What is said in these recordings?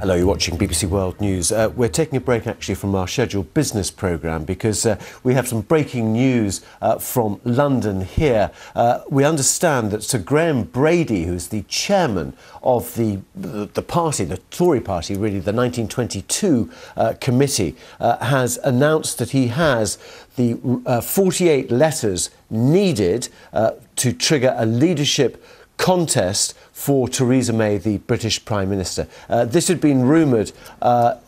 Hello, you're watching BBC World News. We're taking a break actually from our scheduled business programme because we have some breaking news from London here. We understand that Sir Graham Brady, who's the chairman of the party, the Tory party, really, the 1922 committee, has announced that he has the 48 letters needed to trigger a leadership contest for Theresa May, the British Prime Minister. This had been rumoured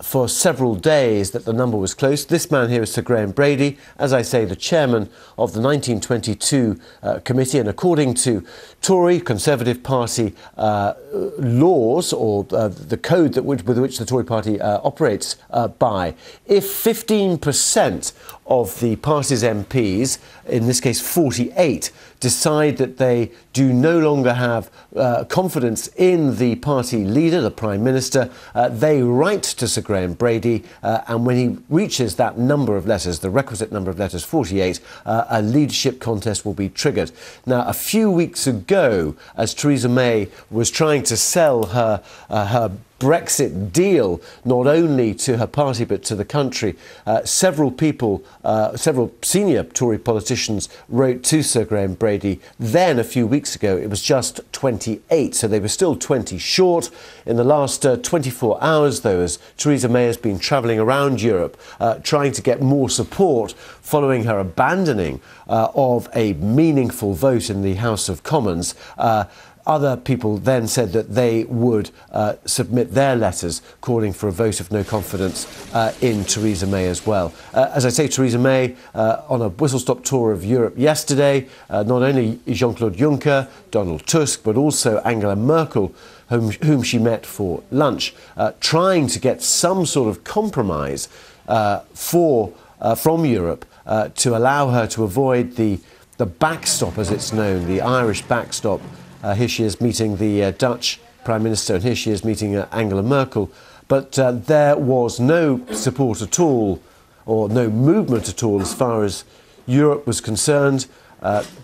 for several days that the number was close. This man here is Sir Graham Brady, as I say, the chairman of the 1922 committee, and according to Tory Conservative Party laws, or the code with which the Tory party operates by, if 15% of the party's MPs, in this case 48, decide that they do no longer have confidence in the party leader, the Prime Minister, they write to Sir Graham Brady, and when he reaches that number of letters, the requisite number of letters, 48, a leadership contest will be triggered. Now, a few weeks ago, as Theresa May was trying to sell her Brexit deal, not only to her party but to the country, several senior Tory politicians wrote to Sir Graham Brady. Then, a few weeks ago, it was just 28, so they were still 20 short. In the last 24 hours, though, as Theresa May has been travelling around Europe trying to get more support following her abandoning of a meaningful vote in the House of Commons, other people then said that they would submit their letters calling for a vote of no confidence in Theresa May as well. As I say, Theresa May on a whistle-stop tour of Europe yesterday, not only Jean-Claude Juncker, Donald Tusk, but also Angela Merkel, whom she met for lunch, trying to get some sort of compromise from Europe to allow her to avoid the backstop, as it's known, the Irish backstop. Here she is meeting the Dutch Prime Minister, and here she is meeting Angela Merkel. But there was no support at all, or no movement at all, as far as Europe was concerned.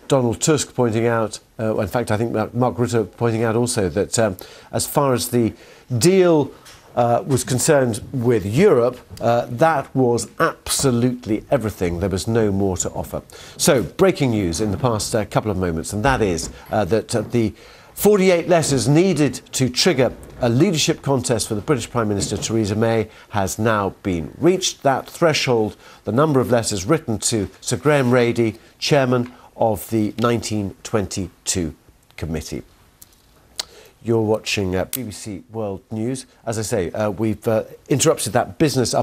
Donald Tusk pointing out, in fact, I think Mark Rutte pointing out also that as far as the deal was concerned with Europe, that was absolutely everything. There was no more to offer. So, breaking news in the past couple of moments, and that is that the 48 letters needed to trigger a leadership contest for the British Prime Minister Theresa May has now been reached. That threshold, the number of letters written to Sir Graham Brady, chairman of the 1922 committee. You're watching BBC World News. As I say, we've interrupted our business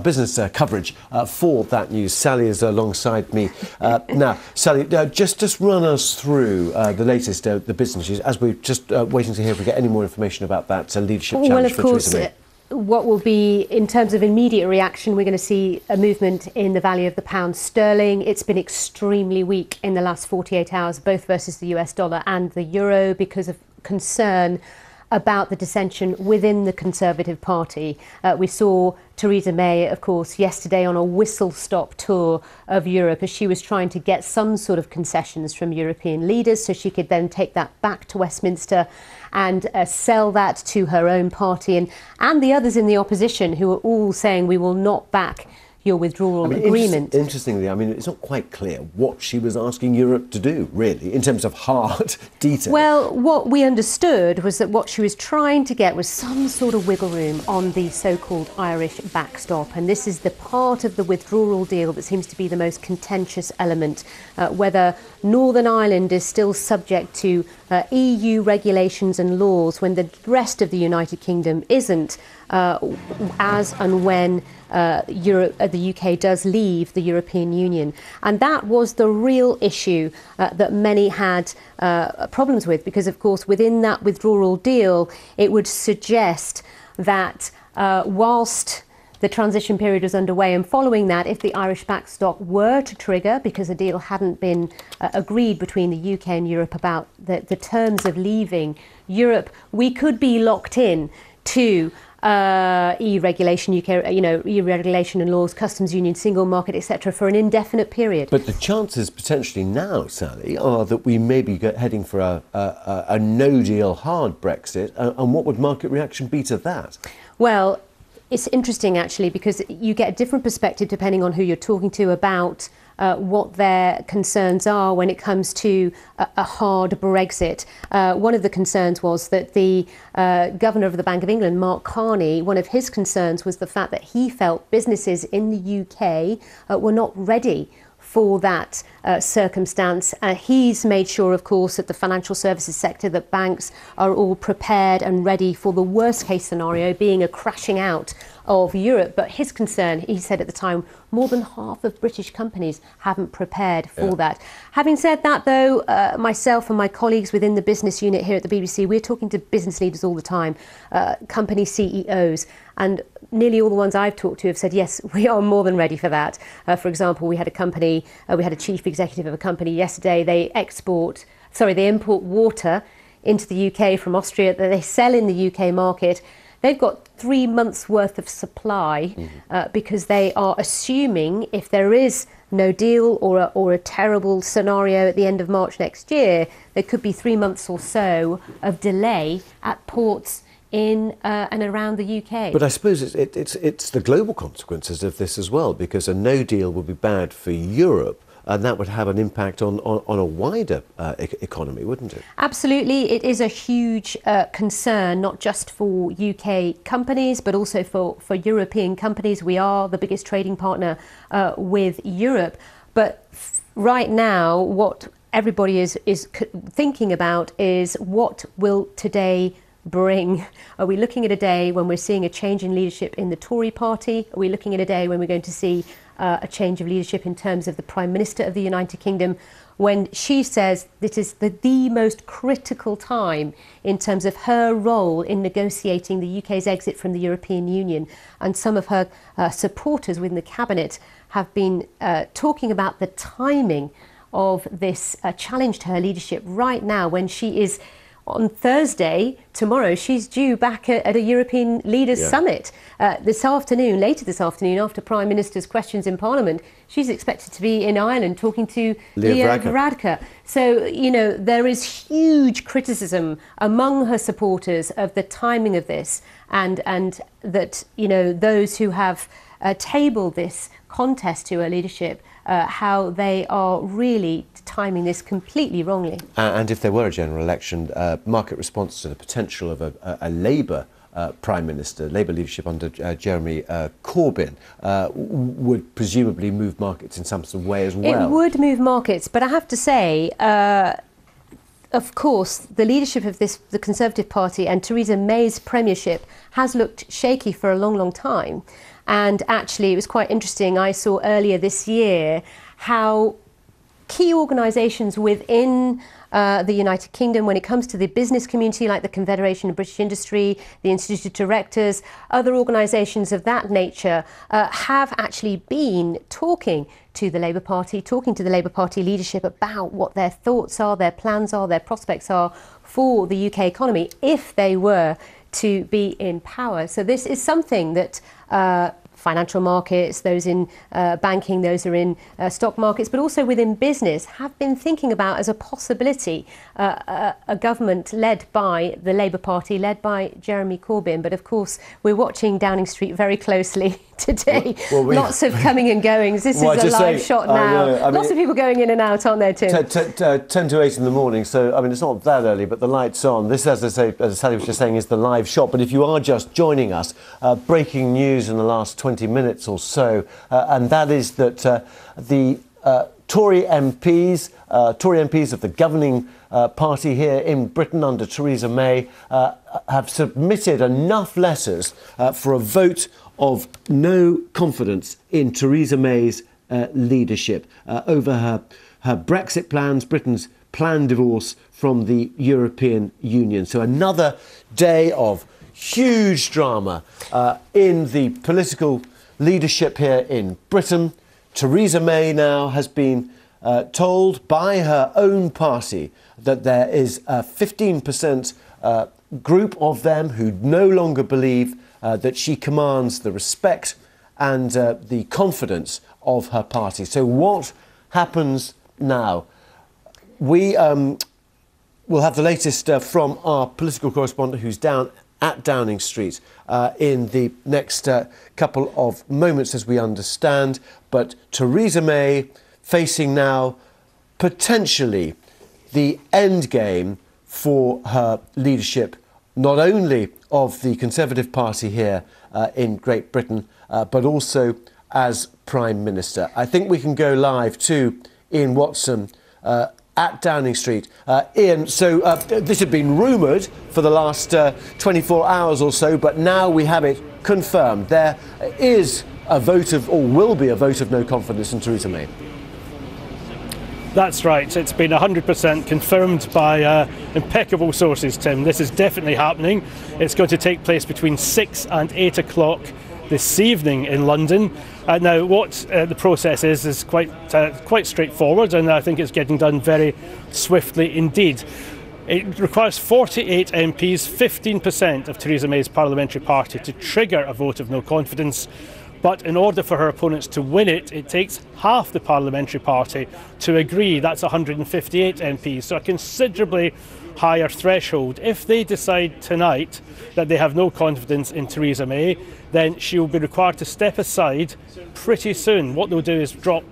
coverage for that news. Sally is alongside me now. Sally, just run us through the latest, the business news, as we're just waiting to hear if we get any more information about that leadership challenge for Theresa May. What will be, in terms of immediate reaction, we're going to see a movement in the value of the pound sterling. It's been extremely weak in the last 48 hours, both versus the US dollar and the euro, because of concern about the dissension within the Conservative Party. We saw Theresa May, of course, yesterday on a whistle-stop tour of Europe as she was trying to get some sort of concessions from European leaders so she could then take that back to Westminster and sell that to her own party and the others in the opposition, who are all saying we will not back your withdrawal agreement. Interestingly, it's not quite clear what she was asking Europe to do, really, in terms of hard detail. Well, what we understood was that what she was trying to get was some sort of wiggle room on the so-called Irish backstop. And this is the part of the withdrawal deal that seems to be the most contentious element, whether Northern Ireland is still subject to EU regulations and laws when the rest of the United Kingdom isn't, as and when the UK does leave the European Union. And that was the real issue that many had problems with, because, of course, within that withdrawal deal, it would suggest that whilst the transition period was underway, and following that, if the Irish backstop were to trigger, because a deal hadn't been agreed between the UK and Europe about the terms of leaving Europe, we could be locked in to EU regulation, EU regulation and laws, customs union, single market, etc., for an indefinite period. But the chances potentially now, Sally, are that we may be heading for a no-deal hard Brexit. And what would market reaction be to that? Well, It's interesting, actually, because you get a different perspective depending on who you're talking to about what their concerns are when it comes to a hard Brexit. One of the concerns was that the Governor of the Bank of England, Mark Carney, one of his concerns was the fact that he felt businesses in the UK were not ready for that circumstance. He's made sure, of course, that the financial services sector, that banks are all prepared and ready for the worst case scenario, being a crashing out of Europe. But his concern, he said at the time, more than half of British companies haven't prepared for that. Having said that, though, myself and my colleagues within the business unit here at the BBC, we're talking to business leaders all the time, company CEOs, and nearly all the ones I've talked to have said, yes, we are more than ready for that. For example, we had a chief executive of a company yesterday. They import water into the UK from Austria that they sell in the UK market. They've got 3 months worth of supply because they are assuming if there is no deal or a terrible scenario at the end of March next year, there could be 3 months or so of delay at ports in and around the UK. But I suppose it's the global consequences of this as well, because a no deal would be bad for Europe, and that would have an impact on a wider economy, wouldn't it? Absolutely. It is a huge concern, not just for UK companies, but also for European companies. We are the biggest trading partner with Europe. But right now, what everybody is thinking about is what will today bring. Are we looking at a day when we're seeing a change in leadership in the Tory party? Are we looking at a day when we're going to see a change of leadership in terms of the Prime Minister of the United Kingdom, when she says this is the most critical time in terms of her role in negotiating the UK's exit from the European Union? And some of her supporters within the cabinet have been talking about the timing of this challenge to her leadership right now, when she is on Thursday, tomorrow, she's due back at a European Leaders Summit. Later this afternoon, after Prime Minister's questions in Parliament, she's expected to be in Ireland talking to Leo Varadkar. So, there is huge criticism among her supporters of the timing of this, and that, those who have tabled this contest to her leadership, how they are really timing this completely wrongly. And if there were a general election, market response to the potential of a Labour Prime Minister, Labour leadership under Jeremy Corbyn, would presumably move markets in some sort of way as well. It would move markets, but I have to say, of course, the leadership of the Conservative Party and Theresa May's premiership has looked shaky for a long, long time. And actually, it was quite interesting. I saw earlier this year how key organisations within the United Kingdom, when it comes to the business community, like the Confederation of British Industry, the Institute of Directors, other organisations of that nature, have actually been talking to the Labour Party, talking to the Labour Party leadership about what their thoughts are, their plans are, their prospects are for the UK economy if they were to be in power. So this is something that financial markets, those in banking, those who are in stock markets, but also within business, have been thinking about as a possibility a government led by the Labour Party, led by Jeremy Corbyn. But of course, we're watching Downing Street very closely today. Lots of coming and goings. This is a live shot now. Lots of people going in and out, aren't there, Tim? 10 to 8 in the morning, so it's not that early, but the light's on. This, as I say, as Sally was just saying, is the live shot. But if you are just joining us, breaking news in the last 20 minutes or so, and that is that the Tory MPs of the governing party here in Britain under Theresa May have submitted enough letters for a vote of no confidence in Theresa May's leadership over her Brexit plans, Britain's planned divorce from the European Union. So another day of huge drama in the political leadership here in Britain. Theresa May now has been told by her own party that there is a 15% group of them who no longer believe that she commands the respect and the confidence of her party. So what happens now? We will have the latest from our political correspondent who's down at Downing Street in the next couple of moments, as we understand. But Theresa May facing now potentially the end game for her leadership, not only of the Conservative Party here in Great Britain, but also as Prime Minister. I think we can go live to Ian Watson at Downing Street. Ian, so this had been rumoured for the last 24 hours or so, but now we have it confirmed. There is a vote of, or will be a vote of no confidence in Theresa May. That's right. It's been 100% confirmed by impeccable sources, Tim. This is definitely happening. It's going to take place between 6 and 8 o'clock this evening in London. Now, what the process is quite straightforward, and I think it's getting done very swiftly indeed. It requires 48 MPs, 15% of Theresa May's parliamentary party, to trigger a vote of no confidence. But in order for her opponents to win it, it takes half the parliamentary party to agree. That's 158 MPs, so a considerably higher threshold. If they decide tonight that they have no confidence in Theresa May, then she will be required to step aside pretty soon. What they'll do is drop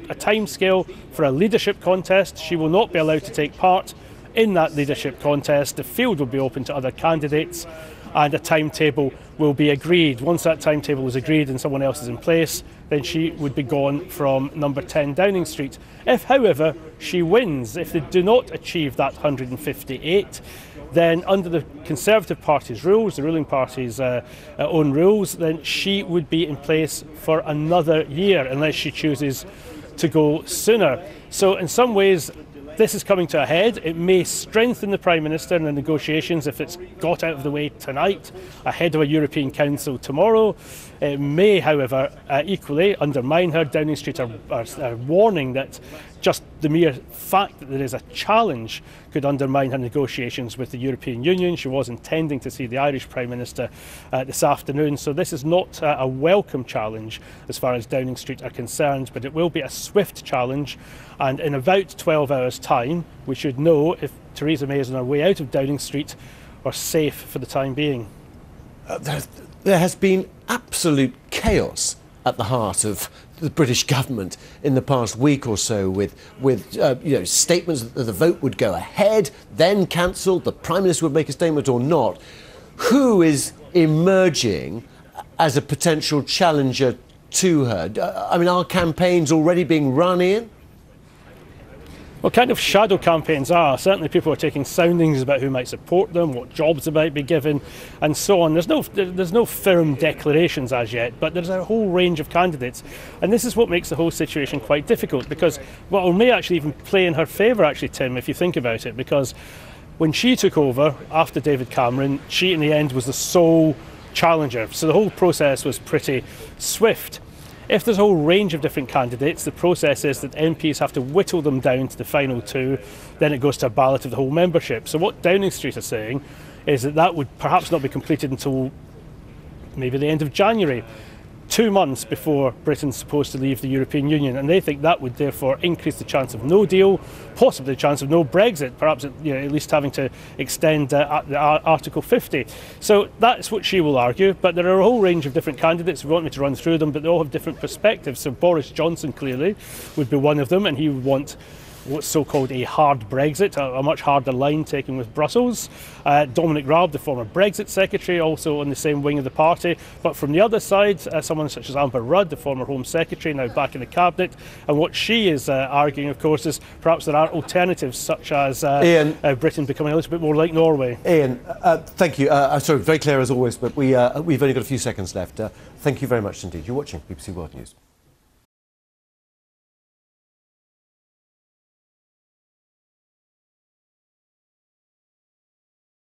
a timescale for a leadership contest. She will not be allowed to take part in that leadership contest. The field will be open to other candidates, and a timetable will be agreed. Once that timetable is agreed and someone else is in place, then she would be gone from number 10 Downing Street. If, however, she wins, if they do not achieve that 158, then under the Conservative Party's rules, the ruling party's own rules, then she would be in place for another year unless she chooses to go sooner. So in some ways, this is coming to a head. It may strengthen the Prime Minister in the negotiations if it's got out of the way tonight, ahead of a European Council tomorrow. It may, however, equally undermine her. Downing Street are warning that just the mere fact that there is a challenge could undermine her negotiations with the European Union. She was intending to see the Irish Prime Minister this afternoon, so this is not a welcome challenge as far as Downing Street are concerned, but it will be a swift challenge, and in about 12 hours' time we should know if Theresa May is on her way out of Downing Street or safe for the time being. There has been absolute chaos at the heart of the British government in the past week or so, with statements that the vote would go ahead, then cancelled, the Prime Minister would make a statement or not. Who is emerging as a potential challenger to her? I mean, are campaigns already being run in? Well, kind of shadow campaigns are. Certainly people are taking soundings about who might support them, what jobs they might be given, and so on. There's no firm declarations as yet, but there's a whole range of candidates. And this is what makes the whole situation quite difficult, because, well, it may actually even play in her favour, actually, Tim, if you think about it, because when she took over after David Cameron, she in the end was the sole challenger. So the whole process was pretty swift. If there's a whole range of different candidates, the process is that MPs have to whittle them down to the final two, then it goes to a ballot of the whole membership. So what Downing Street are saying is that that would perhaps not be completed until maybe the end of January, 2 months before Britain's supposed to leave the European Union, and they think that would therefore increase the chance of no deal, possibly the chance of no Brexit, perhaps at least having to extend Article 50. So that's what she will argue, but there are a whole range of different candidates. We want me to run through them, but they all have different perspectives. So Boris Johnson clearly would be one of them, and he would want what's so-called a hard Brexit, a much harder line taken with Brussels. Dominic Raab, the former Brexit secretary, also on the same wing of the party. But from the other side, someone such as Amber Rudd, the former Home Secretary, now back in the Cabinet. And what she is arguing, of course, is perhaps there are alternatives, such as Ian, Britain becoming a little bit more like Norway. Ian, thank you. Sorry, very clear as always, but we've only got a few seconds left. Thank you very much indeed. You're watching BBC World News.